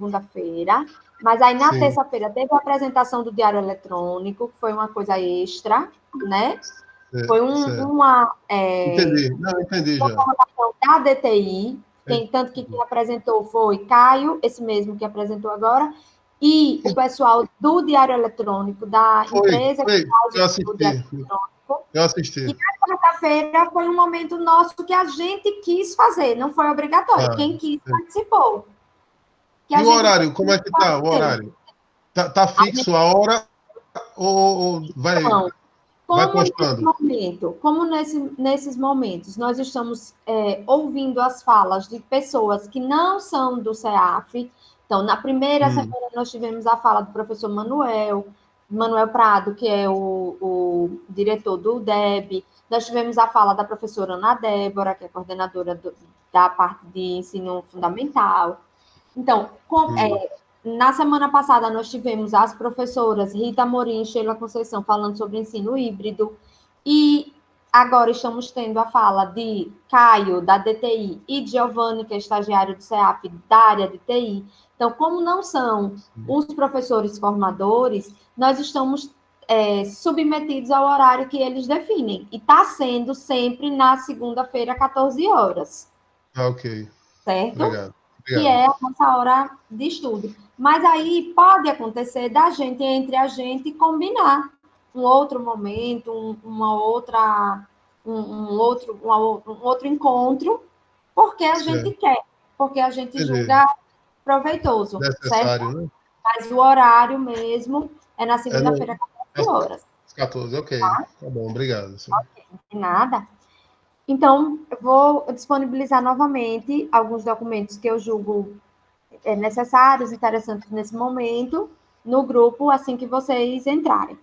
segunda-feira, mas aí na Sim. terça-feira teve a apresentação do Diário Eletrônico, que foi uma coisa extra, né? Foi uma Entendi. Não, entendi já. formação da DTI, tanto que quem apresentou foi Caio, esse mesmo que apresentou agora, e o pessoal do Diário Eletrônico, da empresa que faz o Diário Eletrônico. Eu assisti. E na quarta-feira foi um momento nosso que a gente quis fazer, não foi obrigatório. Quem quis participou. E o horário, como é que tá o horário? Tá fixo a hora ou vai constando? Como nesses momentos nós estamos ouvindo as falas de pessoas que não são do CEAF. Então, na primeira semana nós tivemos a fala do professor Manuel Prado, que é o diretor do UDEB. Nós tivemos a fala da professora Ana Débora, que é coordenadora da parte de ensino fundamental. Então, na semana passada, nós tivemos as professoras Rita Amorim e Sheila Conceição falando sobre ensino híbrido, e agora estamos tendo a fala de Caio, da DTI, e Giovanni, que é estagiário do CEAP, da área de TI. Então, como não são os professores formadores, nós estamos submetidos ao horário que eles definem, e está sendo sempre na segunda-feira, 14 horas. Ok. Certo? Obrigado. Que é a nossa hora de estudo. Mas aí pode acontecer da gente, entre a gente, combinar um outro momento, um outro encontro, porque a gente quer, porque a gente julga proveitoso. Necessário, certo? né? Mas o horário mesmo é na segunda-feira, 14 horas. 14, ok. Tá bom, obrigado. Ok, de nada. Então, eu vou disponibilizar novamente alguns documentos que eu julgo necessários, interessantes nesse momento, no grupo, assim que vocês entrarem.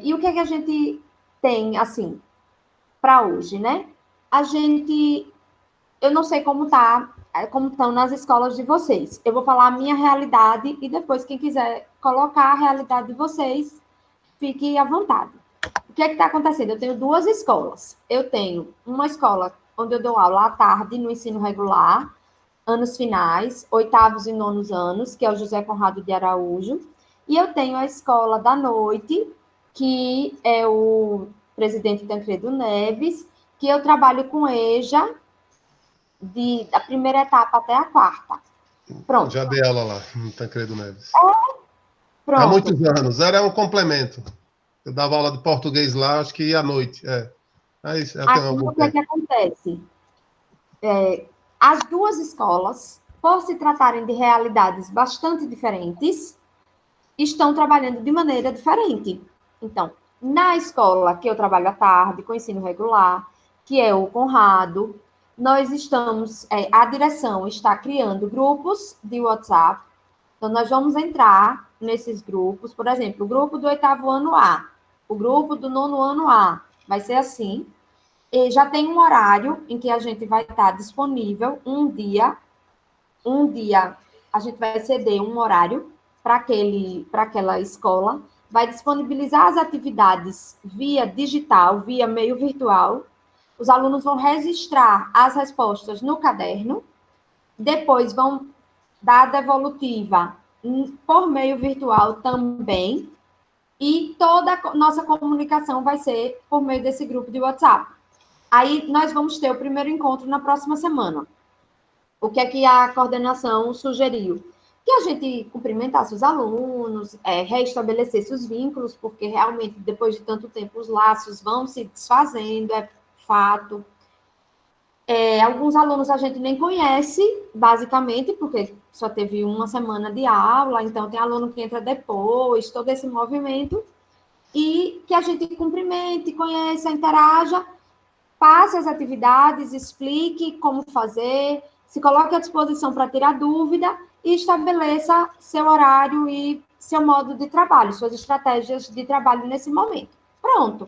E o que é que a gente tem, assim, para hoje, né? Eu não sei como estão nas escolas de vocês. Eu vou falar a minha realidade e depois, quem quiser colocar a realidade de vocês, fique à vontade. O que é que está acontecendo? Eu tenho duas escolas. Eu tenho uma escola onde eu dou aula à tarde, no ensino regular, anos finais, oitavos e nonos anos, que é o José Conrado de Araújo. E eu tenho a escola da noite, que é o presidente Tancredo Neves, que eu trabalho com EJA, da primeira etapa até a quarta. Pronto. Já dei aula lá, no Tancredo Neves. Pronto. Há muitos anos. Era um complemento. Eu dava aula de português lá, acho que ia à noite. Aí, o que é que acontece? As duas escolas, por se tratarem de realidades bastante diferentes, estão trabalhando de maneira diferente. Então, na escola que eu trabalho à tarde, com ensino regular, que é o Conrado, nós estamos, a direção está criando grupos de WhatsApp. Então, nós vamos entrar nesses grupos, por exemplo, o grupo do oitavo ano A, o grupo do nono ano A, vai ser assim. E já tem um horário em que a gente vai estar disponível, um dia a gente vai ceder um horário para aquela escola, vai disponibilizar as atividades via digital, via meio virtual. Os alunos vão registrar as respostas no caderno, depois vão dar a devolutiva por meio virtual também, e toda a nossa comunicação vai ser por meio desse grupo de WhatsApp. Aí nós vamos ter o primeiro encontro na próxima semana. O que é que a coordenação sugeriu? Que a gente cumprimentasse os alunos, reestabelecesse os vínculos, porque realmente, depois de tanto tempo, os laços vão se desfazendo, é fato. Alguns alunos a gente nem conhece, basicamente, porque só teve uma semana de aula, então tem aluno que entra depois, todo esse movimento, e que a gente cumprimente, conheça, interaja, passe as atividades, explique como fazer, se coloque à disposição para tirar dúvida e estabeleça seu horário e seu modo de trabalho, suas estratégias de trabalho nesse momento. Pronto.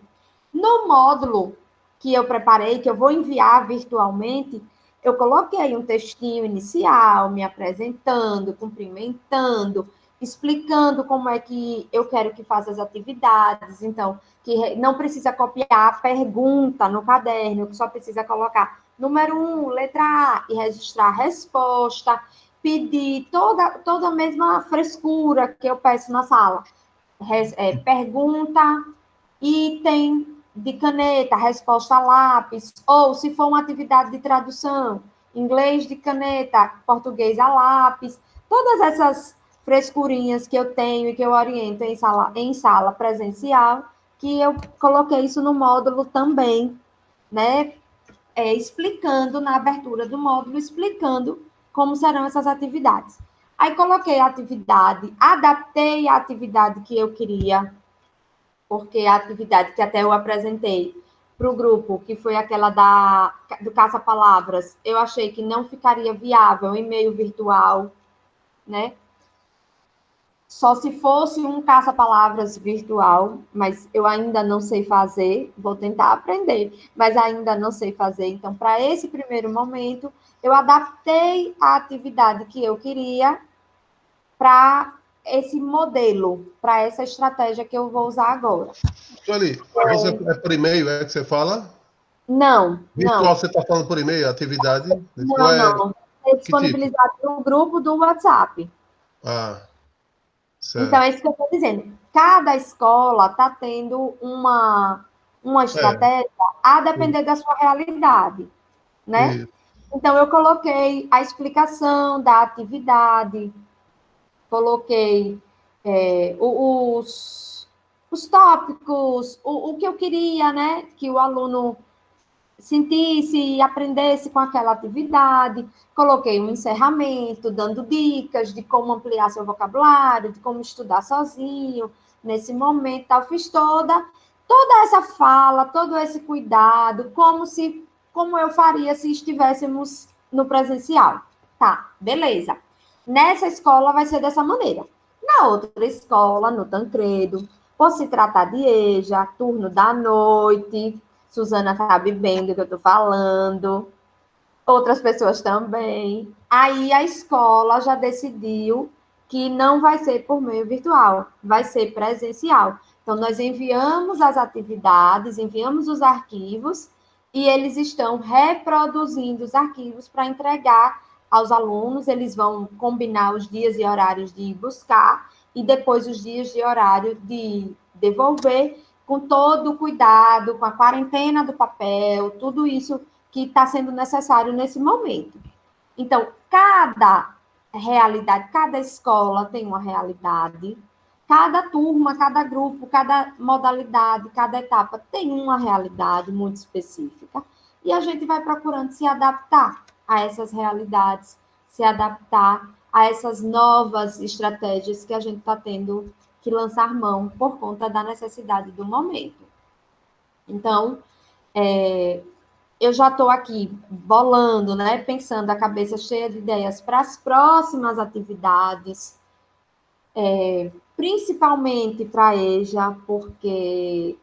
No módulo que eu preparei, que eu vou enviar virtualmente, eu coloquei um textinho inicial, me apresentando, cumprimentando, explicando como é que eu quero que faça as atividades. Então, que não precisa copiar a pergunta no caderno, que só precisa colocar número 1, letra A, e registrar a resposta. pedir toda a mesma frescura que eu peço na sala. Pergunta, item de caneta, resposta a lápis, ou se for uma atividade de tradução, inglês de caneta, português a lápis, todas essas frescurinhas que eu tenho e que eu oriento em sala presencial, que eu coloquei isso no módulo também, né? Explicando na abertura do módulo, explicando como serão essas atividades. Aí coloquei a atividade, adaptei a atividade que eu queria, porque a atividade que até eu apresentei para o grupo, que foi aquela do caça-palavras, eu achei que não ficaria viável em meio virtual, né? Só se fosse um caça-palavras virtual, mas eu ainda não sei fazer, vou tentar aprender, mas ainda não sei fazer. Então, para esse primeiro momento, eu adaptei a atividade que eu queria para esse modelo, para essa estratégia que eu vou usar agora. Sueli, você é por e-mail, é que você fala? Não, Virtual, não. você está falando por e-mail, atividade? Não. É Que tipo? disponibilizado no grupo do WhatsApp. Ah, Então, certo. é isso que eu estou dizendo. Cada escola está tendo uma estratégia a depender da sua realidade, né? Isso. Então, eu coloquei a explicação da atividade, coloquei os tópicos, o que eu queria, né? Que o aluno sentisse e aprendesse com aquela atividade. Coloquei um encerramento, dando dicas de como ampliar seu vocabulário, de como estudar sozinho nesse momento, tal. Fiz toda essa fala, todo esse cuidado, como eu faria se estivéssemos no presencial. Tá, beleza. Nessa escola vai ser dessa maneira. Na outra escola, no Tancredo, por se tratar de EJA, turno da noite, Suzana sabe bem do que eu estou falando, outras pessoas também. Aí a escola já decidiu que não vai ser por meio virtual, vai ser presencial. Então, nós enviamos as atividades, enviamos os arquivos, e eles estão reproduzindo os arquivos para entregar aos alunos. Eles vão combinar os dias e horários de buscar, e depois os dias e horário de devolver, com todo o cuidado, com a quarentena do papel, tudo isso que está sendo necessário nesse momento. Então, cada realidade, cada escola tem uma realidade, cada turma, cada grupo, cada modalidade, cada etapa tem uma realidade muito específica, e a gente vai procurando se adaptar a essas realidades, se adaptar a essas novas estratégias que a gente está tendo que lançar mão por conta da necessidade do momento. Então, eu já estou aqui bolando, né, pensando, a cabeça cheia de ideias para as próximas atividades, principalmente para a EJA, porque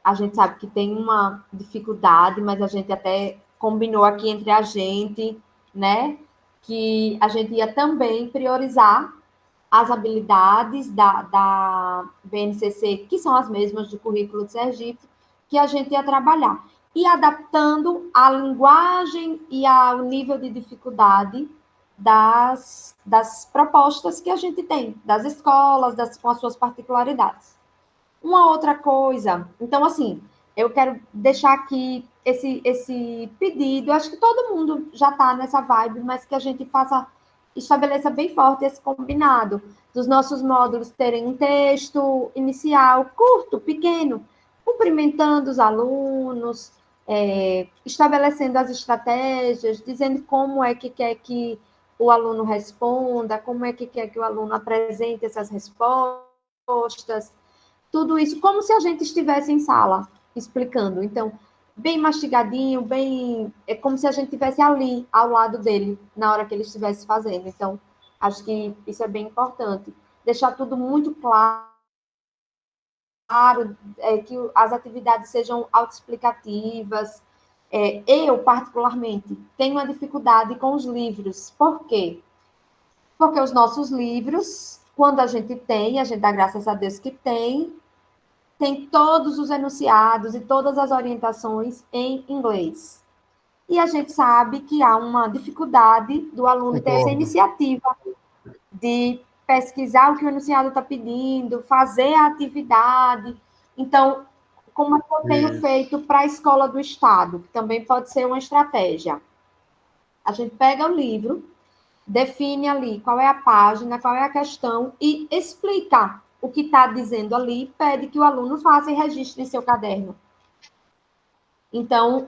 a gente sabe que tem uma dificuldade, mas a gente até combinou aqui entre a gente, né, que a gente ia também priorizar as habilidades da BNCC, que são as mesmas do currículo de Sergipe, que a gente ia trabalhar. E adaptando a linguagem e ao nível de dificuldade das propostas que a gente tem, das escolas, com as suas particularidades. Uma outra coisa, então, assim, eu quero deixar aqui esse pedido, acho que todo mundo já está nessa vibe, mas que a gente estabeleça bem forte esse combinado, dos nossos módulos terem um texto inicial, curto, pequeno, cumprimentando os alunos, estabelecendo as estratégias, dizendo como é que quer que o aluno responda, como é que quer que o aluno apresente essas respostas, tudo isso, como se a gente estivesse em sala, explicando. Então, bem mastigadinho, é como se a gente estivesse ali, ao lado dele, na hora que ele estivesse fazendo. Então, acho que isso é bem importante. Deixar tudo muito claro, que as atividades sejam autoexplicativas. Eu, particularmente, tenho uma dificuldade com os livros. Por quê? Porque os nossos livros, quando a gente dá graças a Deus que tem todos os enunciados e todas as orientações em inglês. e a gente sabe que há uma dificuldade do aluno ter essa Concordo. iniciativa de pesquisar o que o enunciado está pedindo, fazer a atividade. Então, como eu tenho feito para a escola do Estado, que também pode ser uma estratégia. A gente pega o livro, define ali qual é a página, qual é a questão e explica o que está dizendo ali, pede que o aluno faça e registre em seu caderno. Então,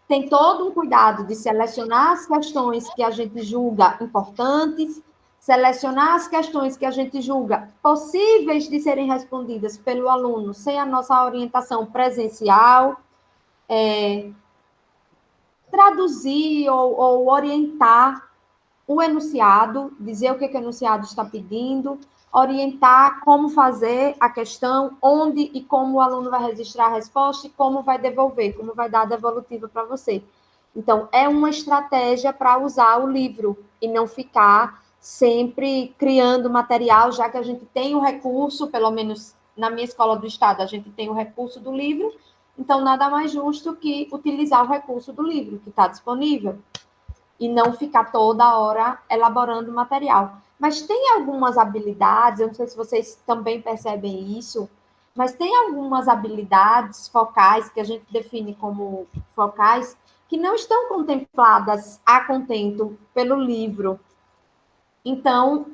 tem todo um cuidado de selecionar as questões que a gente julga importantes, selecionar as questões que a gente julga possíveis de serem respondidas pelo aluno sem a nossa orientação presencial, traduzir ou orientar o enunciado, dizer o que o enunciado está pedindo, orientar como fazer a questão, onde e como o aluno vai registrar a resposta e como vai devolver, como vai dar a devolutiva para você. Então, é uma estratégia para usar o livro e não ficar sempre criando material, já que a gente tem o recurso, pelo menos na minha escola do Estado, a gente tem o recurso do livro, então nada mais justo que utilizar o recurso do livro que está disponível e não ficar toda hora elaborando material. Mas tem algumas habilidades, eu não sei se vocês também percebem isso, mas tem algumas habilidades focais que a gente define como focais que não estão contempladas a contento pelo livro. Então,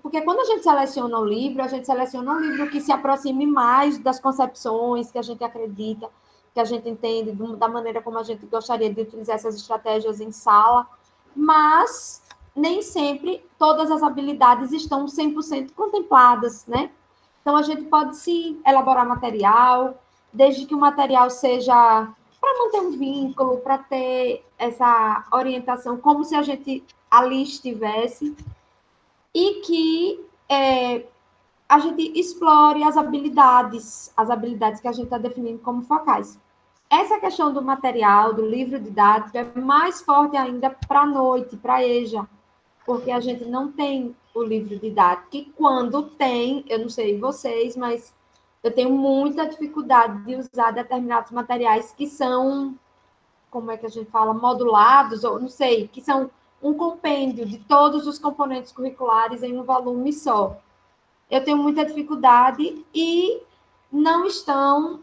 porque quando a gente seleciona o livro, a gente seleciona um livro que se aproxime mais das concepções que a gente acredita, que a gente entende, da maneira como a gente gostaria de utilizar essas estratégias em sala, mas nem sempre todas as habilidades estão 100% contempladas, né? Então, a gente pode sim elaborar material, desde que o material seja para manter um vínculo, para ter essa orientação, como se a gente ali estivesse, e que a gente explore as habilidades que a gente está definindo como focais. Essa questão do material, do livro didático, é mais forte ainda para a noite, para a EJA, porque a gente não tem o livro didático, e quando tem, eu não sei vocês, mas eu tenho muita dificuldade de usar determinados materiais que são, como é que a gente fala, modulados, ou não sei, que são um compêndio de todos os componentes curriculares em um volume só. Eu tenho muita dificuldade e não estão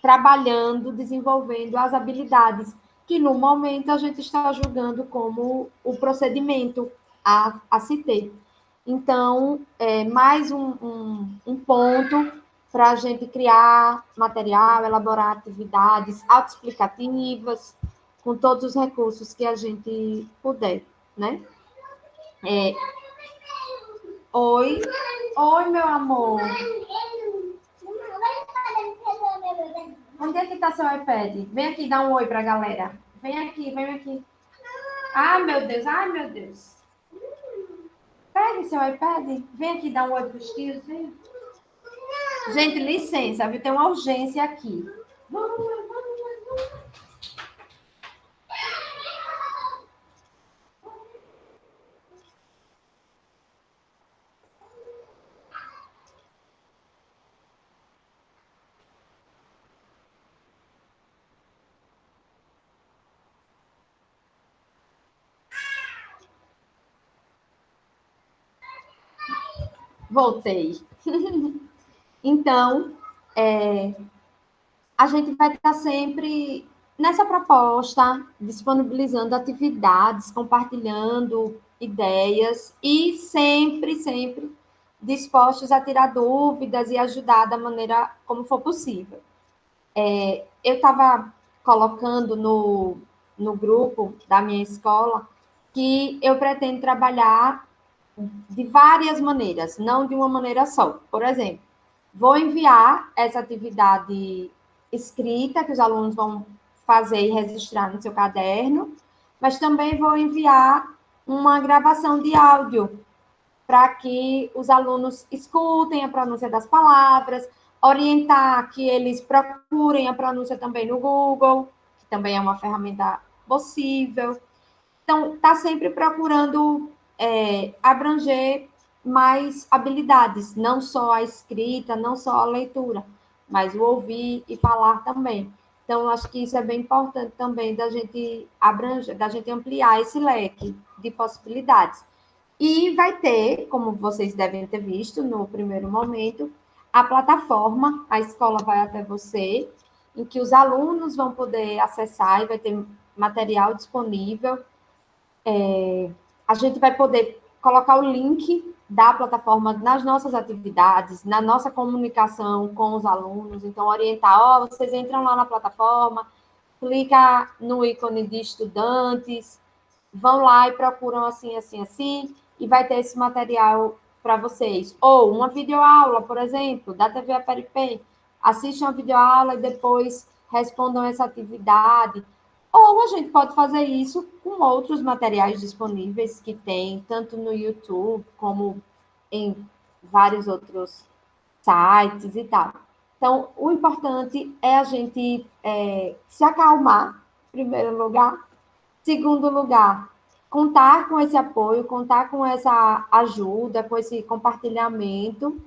trabalhando, desenvolvendo as habilidades que, no momento, a gente está julgando como o procedimento a se ter. Então, mais um ponto para a gente criar material, elaborar atividades autoexplicativas, com todos os recursos que a gente puder, né? Oi, meu amor. Onde é que está seu iPad? Vem aqui dar um oi para a galera. Vem aqui. Ah, meu Deus, ai, meu Deus. Pegue seu iPad, vem aqui dar um oi para os tios. Vem. Gente, licença, viu? Tem uma urgência aqui. Voltei. Então, a gente vai estar sempre nessa proposta, disponibilizando atividades, compartilhando ideias e sempre dispostos a tirar dúvidas e ajudar da maneira como for possível. Eu estava colocando no grupo da minha escola que eu pretendo trabalhar de várias maneiras, não de uma maneira só. Por exemplo, vou enviar essa atividade escrita que os alunos vão fazer e registrar no seu caderno, mas também vou enviar uma gravação de áudio para que os alunos escutem a pronúncia das palavras, orientar que eles procurem a pronúncia também no Google, que também é uma ferramenta possível. Então, está sempre procurando abranger mais habilidades, não só a escrita, não só a leitura, mas o ouvir e falar também. Então, acho que isso é bem importante também da gente abranger, da gente ampliar esse leque de possibilidades. E vai ter, como vocês devem ter visto no primeiro momento, a plataforma, a escola vai até você, em que os alunos vão poder acessar e vai ter material disponível. A gente vai poder colocar o link da plataforma nas nossas atividades, na nossa comunicação com os alunos, então orientar, vocês entram lá na plataforma, clica no ícone de estudantes, vão lá e procuram assim, assim, assim, e vai ter esse material para vocês. Ou uma videoaula, por exemplo, da TV Aperipê, assistam a videoaula e depois respondam essa atividade. Ou a gente pode fazer isso com outros materiais disponíveis que tem, tanto no YouTube como em vários outros sites e tal. Então, o importante é a gente se acalmar, em primeiro lugar. Segundo lugar, contar com esse apoio, contar com essa ajuda, com esse compartilhamento.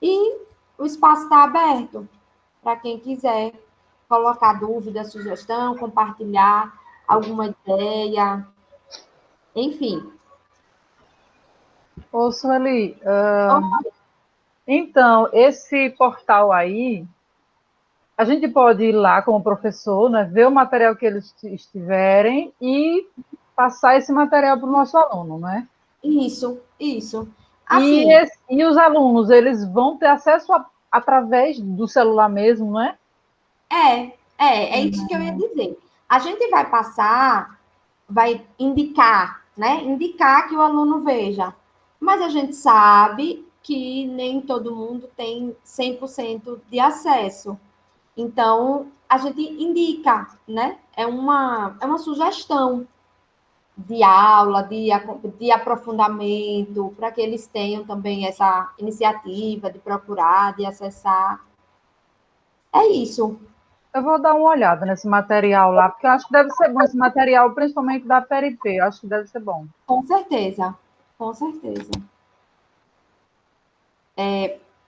E o espaço está aberto para quem quiser colocar dúvida, sugestão, compartilhar alguma ideia, enfim. Ô, Sueli, então, esse portal aí, a gente pode ir lá como professor, né, ver o material que eles estiverem e passar esse material para o nosso aluno, né? Isso, isso. Assim, e os alunos, eles vão ter acesso através do celular mesmo, não é? é isso que eu ia dizer. A gente vai passar, vai indicar, né? Indicar que o aluno veja. Mas a gente sabe que nem todo mundo tem 100% de acesso. Então, a gente indica, né? É uma sugestão de aula, de aprofundamento, para que eles tenham também essa iniciativa de procurar, de acessar. É isso. Eu vou dar uma olhada nesse material lá, porque eu acho que deve ser bom esse material, principalmente da PRP, eu acho que deve ser bom. Com certeza, com certeza.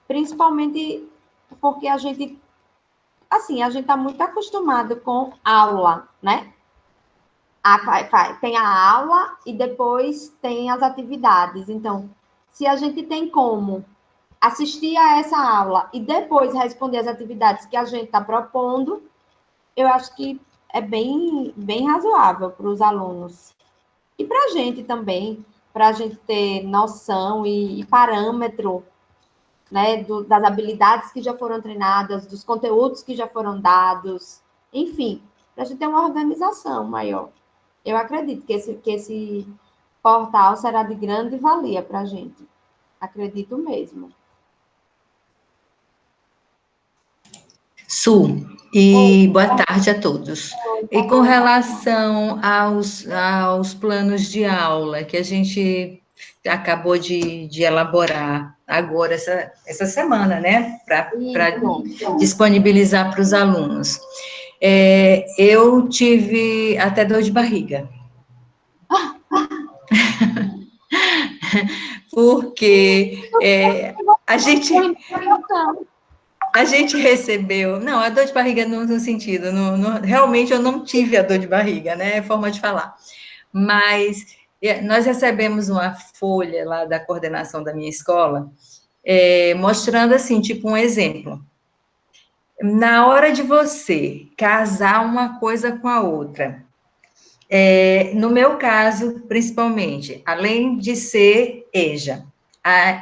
Principalmente porque a gente está muito acostumado com aula, né? Tem a aula e depois tem as atividades. Então, se a gente tem como assistir a essa aula e depois responder as atividades que a gente está propondo, eu acho que é bem, bem razoável para os alunos. E para a gente também, para a gente ter noção e parâmetro, né, das habilidades que já foram treinadas, dos conteúdos que já foram dados, enfim, para a gente ter uma organização maior. Eu acredito que esse portal será de grande valia para a gente. Acredito mesmo. E boa tarde a todos. E com relação aos planos de aula que a gente acabou de elaborar agora, essa semana, né, para disponibilizar para os alunos, eu tive até dor de barriga. Porque a gente recebeu... Não, a dor de barriga no sentido... realmente eu não tive a dor de barriga, né? É forma de falar. Mas nós recebemos uma folha lá da coordenação da minha escola, mostrando assim, tipo um exemplo. Na hora de você casar uma coisa com a outra, no meu caso, principalmente, além de ser EJA,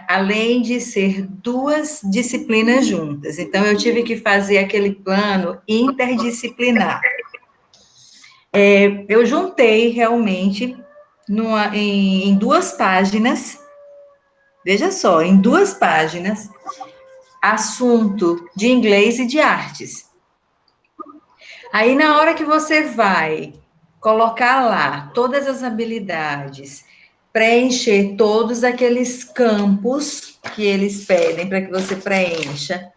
além de ser duas disciplinas juntas. Então, eu tive que fazer aquele plano interdisciplinar. Eu juntei realmente em 2 páginas, veja só, em 2 páginas, assunto de inglês e de artes. Aí, na hora que você vai colocar lá todas as habilidades, preencher todos aqueles campos que eles pedem para que você preencha,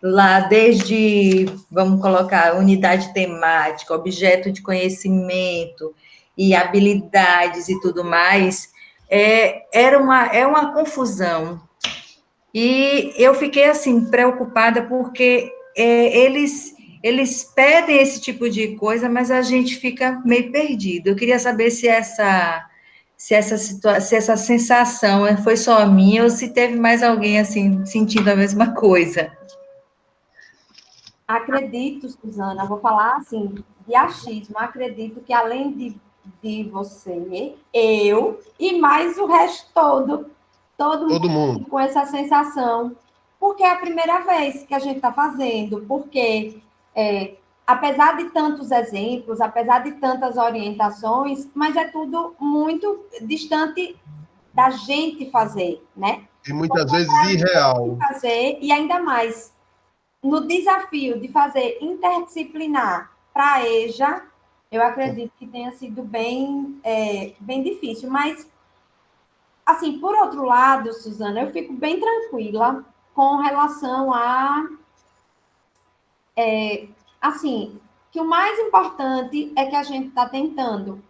lá desde, vamos colocar, unidade temática, objeto de conhecimento e habilidades e tudo mais, é uma confusão. E eu fiquei, assim, preocupada porque eles eles pedem esse tipo de coisa, mas a gente fica meio perdido. Eu queria saber se essa sensação foi só minha ou se teve mais alguém assim sentindo a mesma coisa. Acredito, Suzana, vou falar assim, de achismo, acredito que além de você, eu e mais o resto todo mundo com essa sensação, porque é a primeira vez que a gente está fazendo, porque apesar de tantos exemplos, apesar de tantas orientações, mas é tudo muito distante da gente fazer, né? E muitas vezes irreal. Fazer, e ainda mais no desafio de fazer interdisciplinar para a EJA, eu acredito que tenha sido bem difícil. Mas, assim, por outro lado, Suzana, eu fico bem tranquila com relação a, assim, que o mais importante é que a gente está tentando,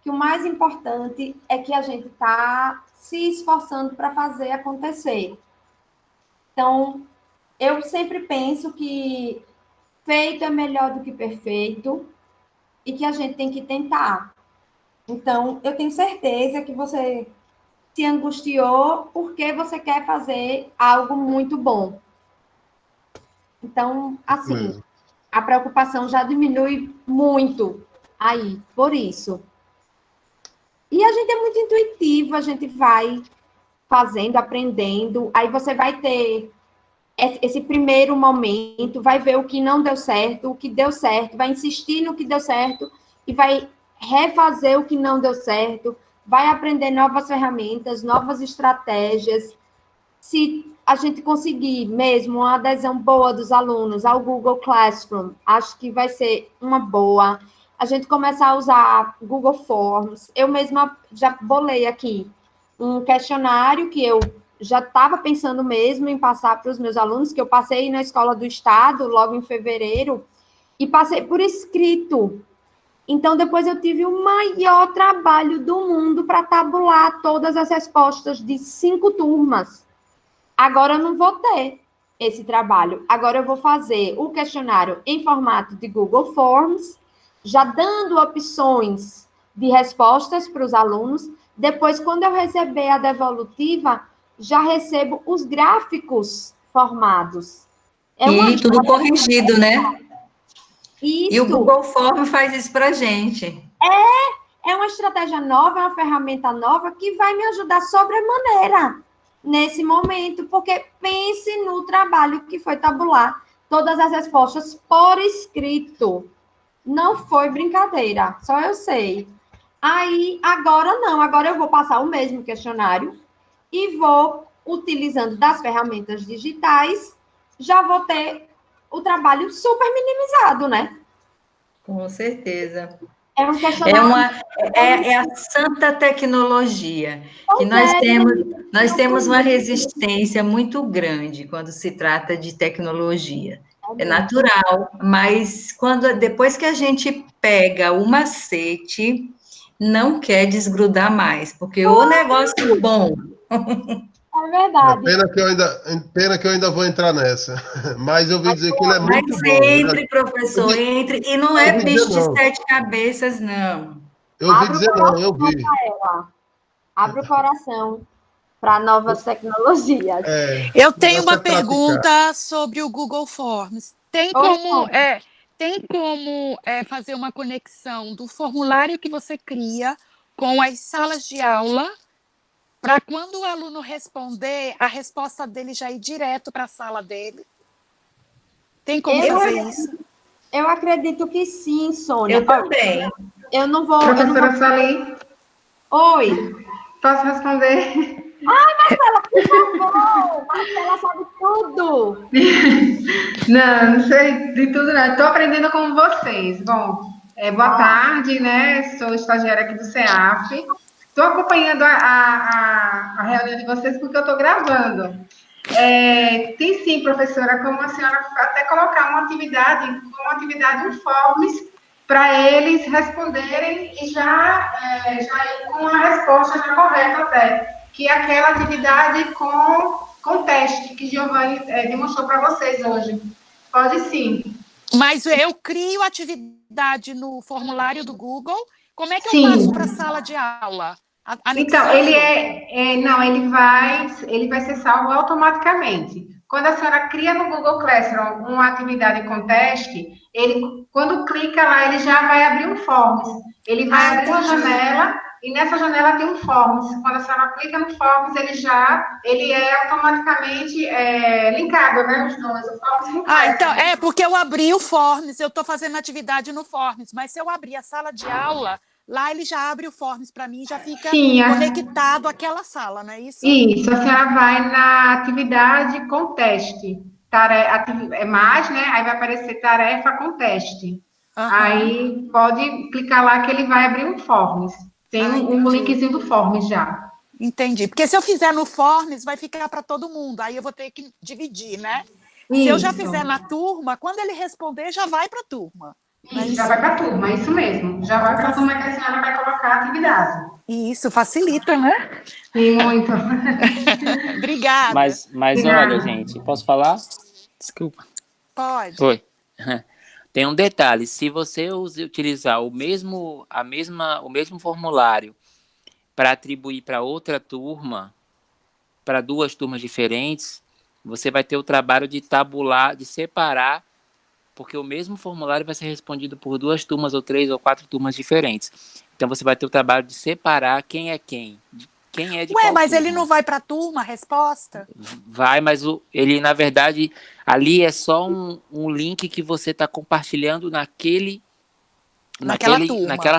que o mais importante é que a gente está se esforçando para fazer acontecer. Então, eu sempre penso que feito é melhor do que perfeito e que a gente tem que tentar. Então, eu tenho certeza que você se angustiou porque você quer fazer algo muito bom. Então, assim, a preocupação já diminui muito aí, por isso. E a gente é muito intuitivo, a gente vai fazendo, aprendendo, aí você vai ter esse primeiro momento, vai ver o que não deu certo, o que deu certo, vai insistir no que deu certo e vai refazer o que não deu certo, vai aprender novas ferramentas, novas estratégias. Se a gente conseguir mesmo uma adesão boa dos alunos ao Google Classroom, acho que vai ser uma boa. A gente começar a usar Google Forms. Eu mesma já bolei aqui um questionário que eu já estava pensando mesmo em passar para os meus alunos, que eu passei na Escola do Estado, logo em fevereiro, e passei por escrito. Então, depois eu tive o maior trabalho do mundo para tabular todas as respostas de 5 turmas. Agora eu não vou ter esse trabalho. Agora eu vou fazer o questionário em formato de Google Forms, já dando opções de respostas para os alunos. Depois, quando eu receber a devolutiva, já recebo os gráficos formados. E tudo corrigido, né? Isso. E o Google Form faz isso para a gente. É uma estratégia nova, é uma ferramenta nova que vai me ajudar sobremaneira nesse momento, porque pense no trabalho que foi tabular todas as respostas por escrito. Não foi brincadeira, só eu sei. Aí, agora não, agora eu vou passar o mesmo questionário e vou, utilizando das ferramentas digitais, já vou ter o trabalho super minimizado, né? Com certeza. É um questionário. É a santa tecnologia, que nós temos uma resistência muito grande quando se trata de tecnologia. É natural, mas depois que a gente pega o macete, não quer desgrudar mais, porque o negócio é bom. É verdade. Pena que eu ainda vou entrar nessa. Mas eu ouvi dizer que ele é muito bom. Entre, professor, entre. E não é bicho de 7 cabeças, não. Eu ouvi dizer não, eu vi. Abre o coração para novas tecnologias. Eu tenho uma pergunta sobre o Google Forms. Tem como fazer uma conexão do formulário que você cria com as salas de aula para quando o aluno responder, a resposta dele já ir direto para a sala dele? Tem como fazer isso? Eu acredito que sim, Sônia. Eu também. Eu não vou... Professora Salim? Oi. Posso responder? Ai, Marcela, por favor! Marcela sabe tudo! Não sei de tudo, não. Estou aprendendo com vocês. Bom, boa tarde, né? Sou estagiária aqui do CEAF. Estou acompanhando a reunião de vocês porque eu estou gravando. Tem sim, professora, como a senhora até colocar uma atividade, um Forms, para eles responderem e já ir com a resposta já correta até, que é aquela atividade com teste que Giovanni demonstrou para vocês hoje. Pode sim. Mas eu crio atividade no formulário do Google. Como é que eu Sim. passo para a sala de aula? Então, Anexando? ele vai ser salvo automaticamente. Quando a senhora cria no Google Classroom uma atividade com teste, quando clica lá, ele já vai abrir um Forms. Ele vai abrir uma janela, e nessa janela tem um Forms. Quando a senhora clica no Forms, ele é automaticamente linkado, né? Os dois, o Forms e o Classroom. Então, porque eu abri o Forms, eu estou fazendo atividade no Forms, mas se eu abrir a sala de aula, lá ele já abre o Forms para mim, já fica conectado àquela sala, não é isso? Isso, a senhora vai na atividade com teste. Mais, né? Aí vai aparecer tarefa com teste. Aí pode clicar lá que ele vai abrir um Forms. Tem um linkzinho do Forms já. Entendi. Porque se eu fizer no Forms, vai ficar para todo mundo. Aí eu vou ter que dividir, né? Isso. Se eu já fizer na turma, quando ele responder, já vai para a turma. Isso, já vai para a turma, é isso mesmo. Já vai para a turma que a senhora vai colocar a atividade. Isso, facilita, né? Sim, muito. Obrigada. Mas olha, gente, posso falar? Desculpa. Pode. Oi. Tem um detalhe, se você utilizar o mesmo formulário para atribuir para outra turma, para 2 turmas diferentes, você vai ter o trabalho de tabular, de separar, porque o mesmo formulário vai ser respondido por 2 turmas ou 3 ou 4 turmas diferentes. Então você vai ter o trabalho de separar quem é quem. Quem é de qual mas turma. ele não vai para a turma, a resposta? Vai, mas ele, na verdade, ali é só um link que você está compartilhando naquela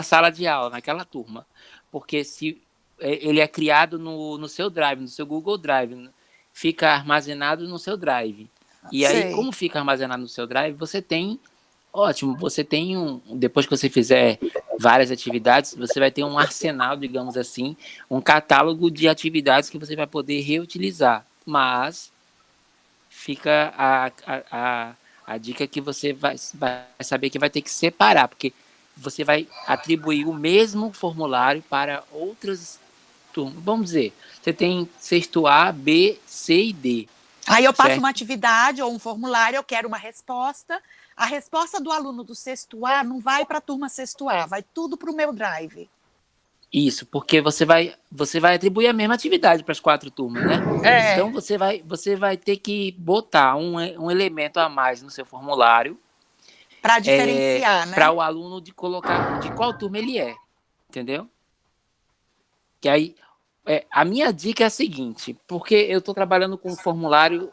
sala de aula, naquela turma. Porque se ele é criado no seu Drive, no seu Google Drive, fica armazenado no seu Drive. E aí, como fica armazenado no seu Drive, você tem... Ótimo, você tem depois que você fizer várias atividades, você vai ter um arsenal, digamos assim, um catálogo de atividades que você vai poder reutilizar. Mas fica a dica que você vai saber que vai ter que separar, porque você vai atribuir o mesmo formulário para outras turmas. Vamos dizer, você tem sexto A, B, C e D. Aí eu passo uma atividade ou um formulário, eu quero uma resposta. A resposta do aluno do sexto A não vai para a turma sexto A, vai tudo para o meu Drive. Isso, porque você vai atribuir a mesma atividade para as 4 turmas, né? Então você vai ter que botar um elemento a mais no seu formulário para diferenciar, né? Para o aluno de colocar de qual turma ele é, entendeu? Que aí a minha dica é a seguinte, porque eu estou trabalhando com o formulário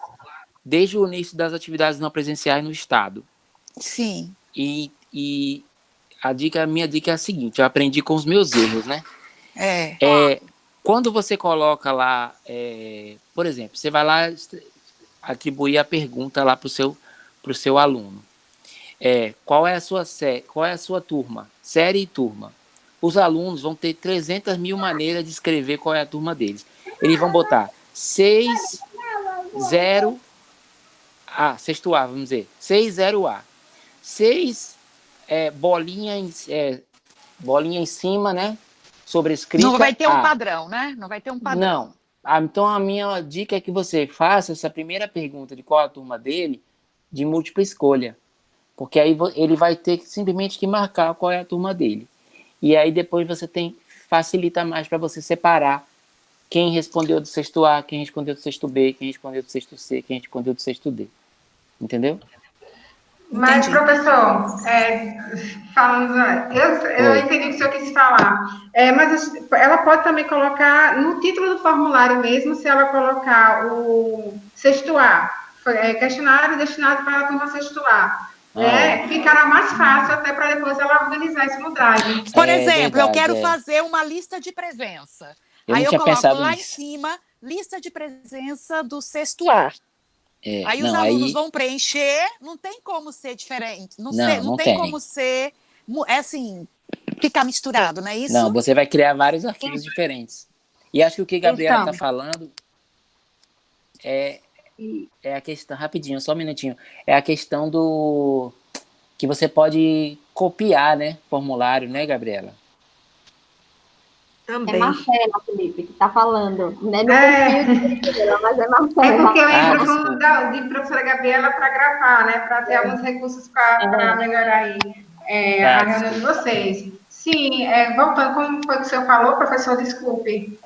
desde o início das atividades não presenciais no estado. Sim. E a minha dica é a seguinte, eu aprendi com os meus erros, né? Quando você coloca lá, por exemplo, você vai lá atribuir a pergunta lá para o seu aluno. Qual é a sua turma? Série e turma. Os alunos vão ter 300 mil maneiras de escrever qual é a turma deles. Eles vão botar 6, 0, sexto A, vamos dizer, 6, 0 A. 6, bolinha em cima, né? Sobrescrita. Não vai ter um padrão, né? Não vai ter um padrão. Não. Então, a minha dica é que você faça essa primeira pergunta de qual é a turma dele de múltipla escolha. Porque aí ele vai ter simplesmente que marcar qual é a turma dele. E aí depois facilita mais para você separar quem respondeu do sexto A, quem respondeu do sexto B, quem respondeu do sexto C, quem respondeu do sexto D. Entendeu? Mas, professor, eu entendi o que o senhor quis falar. Mas ela pode também colocar no título do formulário mesmo, se ela colocar o sexto A, questionário destinado para a turma sexto A. Ficará mais fácil até para depois ela organizar isso no Drive. Por exemplo, eu quero fazer uma lista de presença. Aí eu coloco lá em cima, lista de presença do sexto A. Aí os alunos vão preencher, não tem como ser diferente. Não tem como ser, assim, ficar misturado, não é isso? Não, você vai criar vários arquivos diferentes. E acho que o que a Gabriela está falando é a questão, rapidinho, só um minutinho, é a questão do que você pode copiar, né, formulário, né, Gabriela? É Marcela, Felipe, que está falando. Não é no perfil de Gabriela, mas é Marcela. É porque eu entro de professora Gabriela para gravar, né? Para ter alguns recursos para melhorar aí a reunião de vocês. Sim, voltando, como foi que o senhor falou, professor? Desculpe.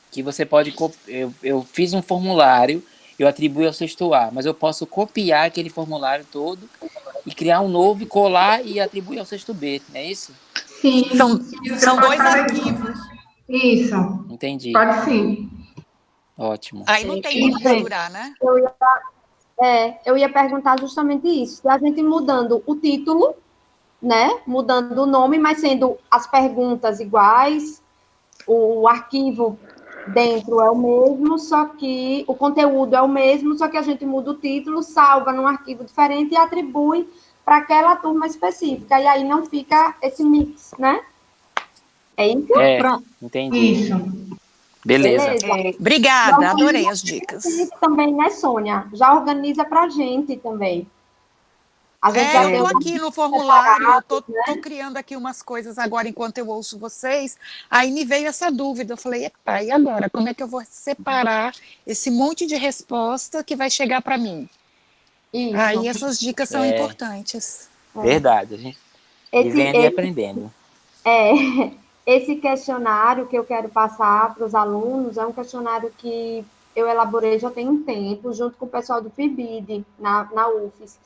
Que você pode... Eu fiz um formulário, eu atribuo ao sexto A, mas eu posso copiar aquele formulário todo e criar um novo, colar e atribuir ao sexto B, não é isso? Sim. São 2 arquivos. Isso. Entendi. Pode sim. Ótimo. Aí não tem como misturar, né? Eu ia perguntar justamente isso. Se a gente mudando o título, né? Mudando o nome, mas sendo as perguntas iguais, o arquivo dentro é o mesmo, só que o conteúdo é o mesmo, só que a gente muda o título, salva num arquivo diferente e atribui para aquela turma específica. E aí não fica esse mix, né? É isso? Pronto. Entendi. Isso. Beleza. Obrigada, adorei as dicas. Isso também, né, Sônia? Já organiza para a gente também. Eu estou aqui no formulário, eu tô criando aqui umas coisas agora enquanto eu ouço vocês, aí me veio essa dúvida, eu falei, epa, e agora? Como é que eu vou separar esse monte de resposta que vai chegar para mim? Isso. Aí essas dicas são importantes. Verdade, a gente vivendo e aprendendo. Esse questionário que eu quero passar para os alunos é um questionário que eu elaborei já tem um tempo, junto com o pessoal do PIBID, na UFES.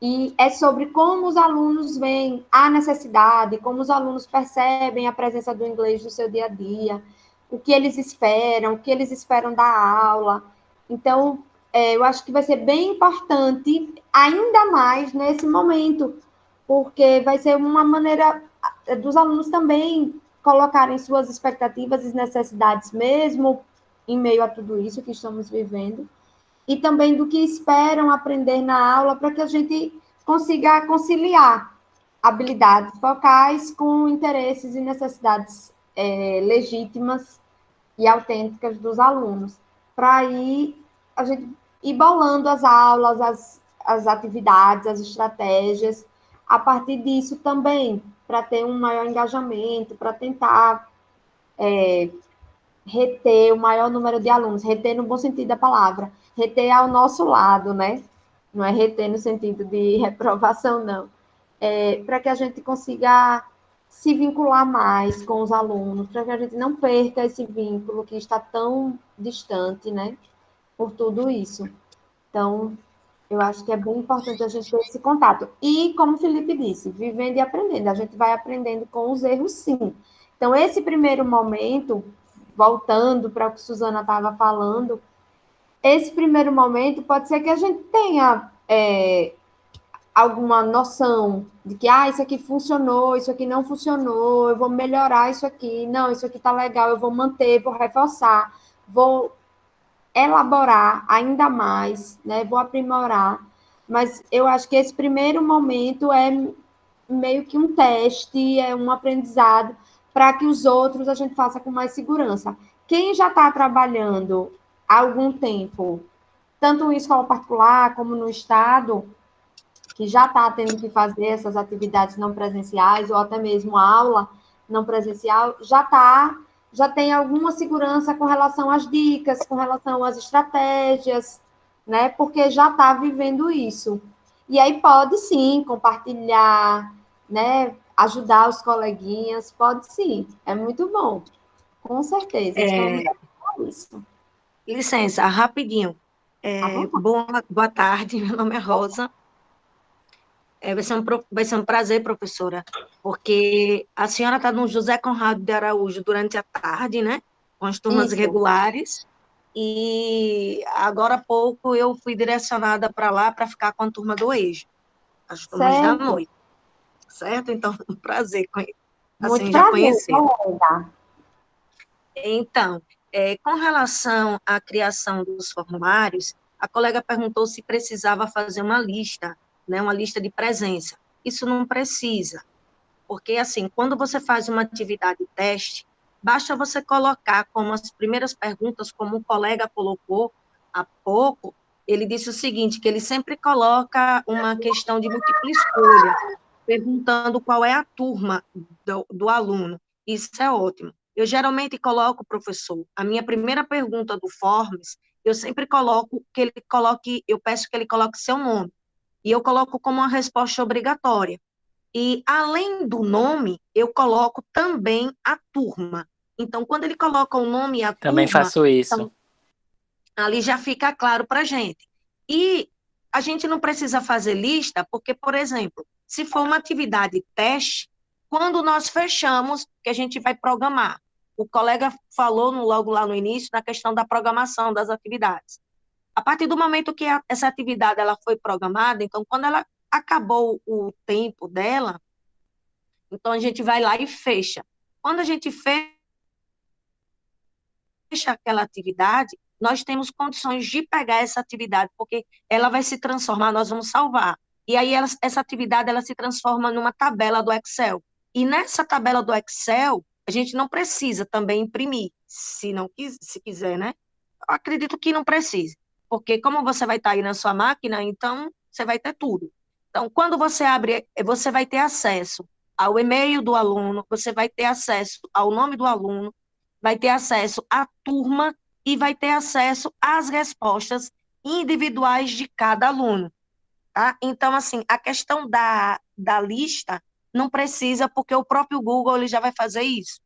E é sobre como os alunos veem a necessidade, como os alunos percebem a presença do inglês no seu dia a dia, o que eles esperam da aula. Então, eu acho que vai ser bem importante, ainda mais nesse momento, porque vai ser uma maneira dos alunos também colocarem suas expectativas e necessidades mesmo em meio a tudo isso que estamos vivendo, e também do que esperam aprender na aula para que a gente consiga conciliar habilidades focais com interesses e necessidades legítimas e autênticas dos alunos, para aí a gente ir bolando as aulas, as atividades, as estratégias, a partir disso também, para ter um maior engajamento, para tentar reter o maior número de alunos, reter no bom sentido da palavra, reter ao nosso lado, né? Não é reter no sentido de reprovação, não. Para que a gente consiga se vincular mais com os alunos, para que a gente não perca esse vínculo que está tão distante, né? Por tudo isso. Então, eu acho que é bem importante a gente ter esse contato. E, como o Felipe disse, vivendo e aprendendo. A gente vai aprendendo com os erros, sim. Então, esse primeiro momento, voltando para o que a Suzana estava falando, esse primeiro momento pode ser que a gente tenha alguma noção de que, isso aqui funcionou, isso aqui não funcionou, eu vou melhorar isso aqui, não, isso aqui está legal, eu vou manter, vou reforçar, vou elaborar ainda mais, né, vou aprimorar, mas eu acho que esse primeiro momento é meio que um teste, é um aprendizado, para que os outros a gente faça com mais segurança. Quem já está trabalhando há algum tempo, tanto em escola particular como no Estado, que já está tendo que fazer essas atividades não presenciais, ou até mesmo aula não presencial, já tem alguma segurança com relação às dicas, com relação às estratégias, né? Porque já está vivendo isso. E aí pode sim compartilhar, né? Ajudar os coleguinhas, pode sim, é muito bom, com certeza. Isso. Licença, rapidinho. Boa tarde, meu nome é Rosa. Vai ser um prazer, professora, porque a senhora está no José Conrado de Araújo durante a tarde, né? Com as turmas regulares, e agora há pouco eu fui direcionada para lá para ficar com a turma do EJA, as turmas da noite. Certo? Então, um prazer assim, já conhecer. Então, com relação à criação dos formulários, a colega perguntou se precisava fazer uma lista, né, uma lista de presença. Isso não precisa, porque, assim, quando você faz uma atividade teste, basta você colocar como as primeiras perguntas, como o colega colocou há pouco, ele disse o seguinte, que ele sempre coloca uma questão de múltipla escolha, perguntando qual é a turma do aluno. Isso é ótimo. Eu geralmente coloco, professor, a minha primeira pergunta do Forms, eu sempre coloco que ele coloque, eu peço que ele coloque seu nome, e eu coloco como uma resposta obrigatória. E, além do nome, eu coloco também a turma. Então, quando ele coloca o nome e a Também turma, faço isso. então, ali já fica claro para a gente. E a gente não precisa fazer lista, porque, por exemplo, se for uma atividade teste, quando nós fechamos, que a gente vai programar. O colega falou logo lá no início na questão da programação das atividades. A partir do momento que essa atividade ela foi programada, então, quando ela acabou o tempo dela, então a gente vai lá e fecha. Quando a gente fecha aquela atividade, nós temos condições de pegar essa atividade, porque ela vai se transformar, nós vamos salvar. E aí essa atividade ela se transforma numa tabela do Excel. E nessa tabela do Excel, a gente não precisa também imprimir, se quiser, né? Eu acredito que não precise, porque como você vai estar aí na sua máquina, então você vai ter tudo. Então, quando você abre, você vai ter acesso ao e-mail do aluno, você vai ter acesso ao nome do aluno, vai ter acesso à turma e vai ter acesso às respostas individuais de cada aluno. Tá? Então, assim, a questão da lista não precisa, porque o próprio Google ele já vai fazer isso.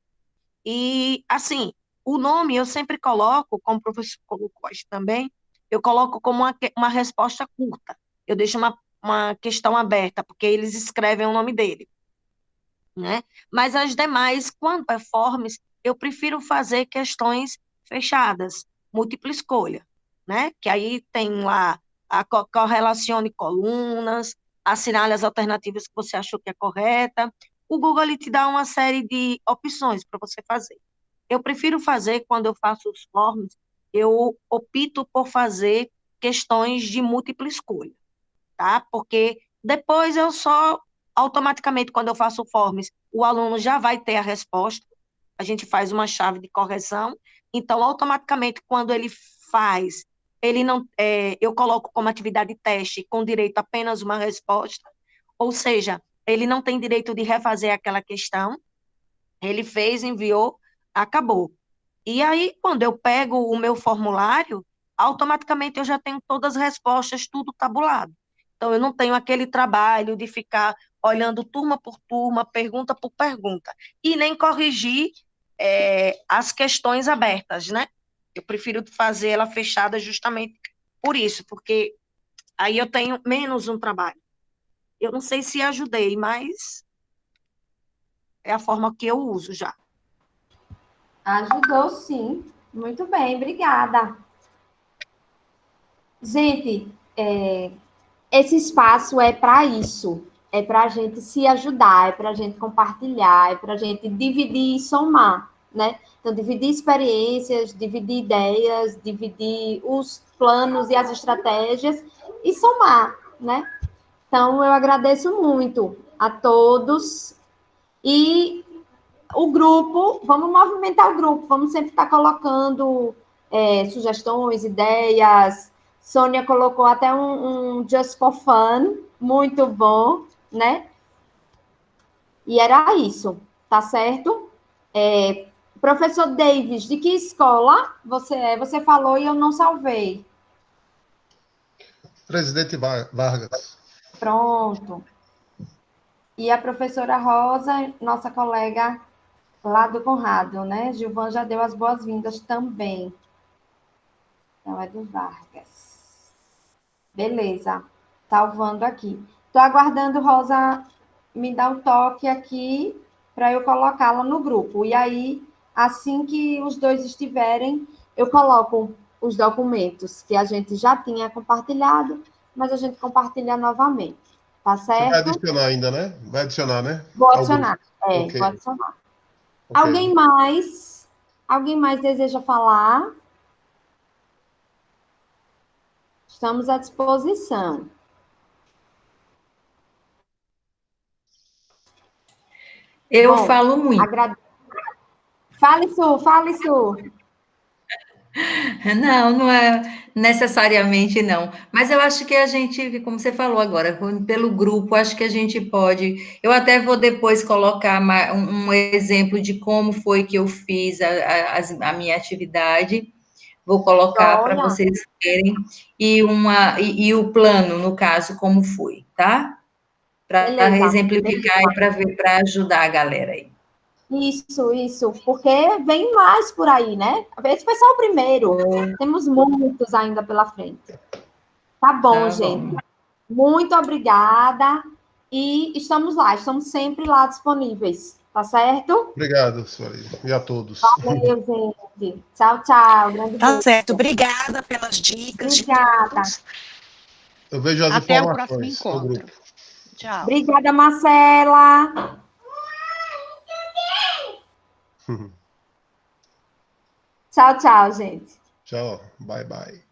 E, assim, o nome eu sempre coloco, como o professor colocou também, eu coloco como uma resposta curta. Eu deixo uma questão aberta, porque eles escrevem o nome dele. Né? Mas as demais, quando é forms, eu prefiro fazer questões fechadas, múltipla escolha, né? Que aí tem lá correlacione colunas, assinale as alternativas que você achou que é correta. O Google ele te dá uma série de opções para você fazer. Eu prefiro fazer, quando eu faço os forms, eu opto por fazer questões de múltipla escolha, tá? Porque depois eu só, automaticamente, quando eu faço o forms, o aluno já vai ter a resposta, a gente faz uma chave de correção, então, automaticamente, quando ele faz, ele não, eu coloco como atividade teste, com direito a apenas uma resposta, ou seja, ele não tem direito de refazer aquela questão, ele fez, enviou, acabou. E aí, quando eu pego o meu formulário, automaticamente eu já tenho todas as respostas, tudo tabulado. Então, eu não tenho aquele trabalho de ficar olhando turma por turma, pergunta por pergunta, e nem corrigir as questões abertas, né? Eu prefiro fazer ela fechada justamente por isso, porque aí eu tenho menos um trabalho. Eu não sei se ajudei, mas é a forma que eu uso já. Ajudou, sim. Muito bem, obrigada. Gente, esse espaço é para isso. É para a gente se ajudar, é para a gente compartilhar, é para a gente dividir e somar, né? Então, dividir experiências, dividir ideias, dividir os planos e as estratégias e somar, né? Então, eu agradeço muito a todos. E o grupo, vamos movimentar o grupo, vamos sempre estar colocando sugestões, ideias. Sônia colocou até um Just for Fun, muito bom, né? E era isso, tá certo? Professor Davis, de que escola você é? Você falou e eu não salvei. Presidente Vargas. Pronto. E a professora Rosa, nossa colega lá do Conrado, né? Gilvan já deu as boas-vindas também. Então, é do Vargas. Beleza. Salvando aqui. Estou aguardando, Rosa, me dar um toque aqui para eu colocá-la no grupo. E aí, assim que os dois estiverem, eu coloco os documentos que a gente já tinha compartilhado, mas a gente compartilha novamente. Tá certo? Você vai adicionar ainda, né? Vai adicionar, né? Vou adicionar. Okay. Vou adicionar. Okay. Alguém mais? Alguém mais deseja falar? Estamos à disposição. Eu falo muito. Fale, Su, fale, Su. Não, não é necessariamente não. Mas eu acho que a gente, como você falou agora, pelo grupo, acho que a gente pode. Eu até vou depois colocar um exemplo de como foi que eu fiz a minha atividade. Vou colocar para Olha, vocês verem. E o plano, no caso, como foi, tá? Para beleza. exemplificar e para ajudar a galera aí. Isso, porque vem mais por aí, né? Esse foi só o primeiro. Temos muitos ainda pela frente. Tá bom, gente. Muito obrigada. E estamos lá, estamos sempre lá disponíveis. Tá certo? Obrigado, Sueli. E a todos. Valeu, gente. Tchau, tchau. Grande Tá beijo. certo. Obrigada pelas dicas. Obrigada. Eu vejo as Até o próximo informações do encontro. grupo. Tchau. Obrigada, Marcela. Tchau, gente. Tchau. Bye, bye.